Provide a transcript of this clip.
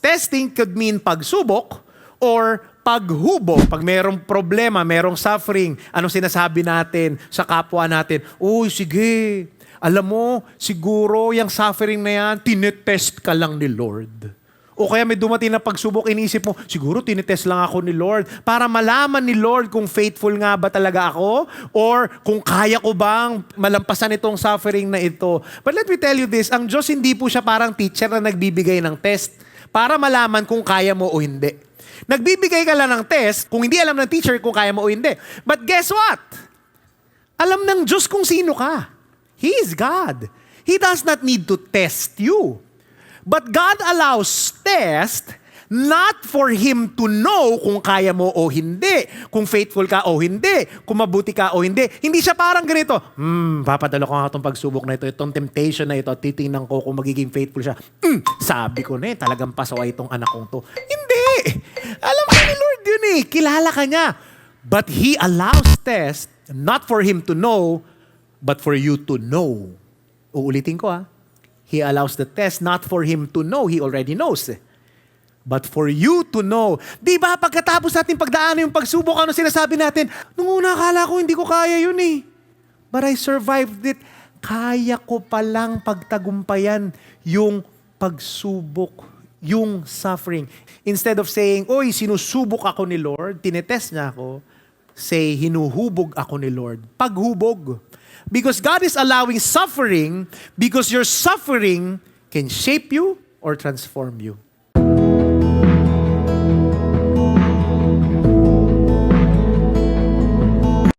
Testing could mean pagsubok or paghubog. Pag merong problema, merong suffering, anong sinasabi natin sa kapwa natin? Uy, sige, alam mo, siguro yung suffering na yan, tinetest ka lang ni Lord. O kaya may dumating na pagsubok, inisip mo, siguro tinetest lang ako ni Lord para malaman ni Lord kung faithful nga ba talaga ako or kung kaya ko bang malampasan itong suffering na ito. But let me tell you this, ang Diyos hindi po siya parang teacher na nagbibigay ng test para malaman kung kaya mo o hindi. Nagbibigay ka lang ng test kung hindi alam ng teacher kung kaya mo o hindi. But guess what? Alam ng Diyos kung sino ka. He is God. He does not need to test you. But God allows test not for Him to know kung kaya mo o hindi, kung faithful ka o hindi, kung mabuti ka o hindi. Hindi siya parang ganito, papadala ko nga itong pagsubok na ito, itong temptation na ito, titingnan ko kung magiging faithful siya. Sabi ko na talagang pasaway itong anak kong to. Hindi! Alam ka ni Lord yun kilala ka niya. But He allows test not for Him to know, but for you to know. Uulitin ko He allows the test not for Him to know. He already knows. But for you to know. Di ba pagkatapos natin pagdaanan yung pagsubok, ano sinasabi natin? Nung una akala ko hindi ko kaya yun But I survived it. Kaya ko palang pagtagumpayan yung pagsubok, yung suffering. Instead of saying, oy, sinusubok ako ni Lord, tinetest niya ako, say, hinuhubog ako ni Lord. Paghubog. Because God is allowing suffering because your suffering can shape you or transform you.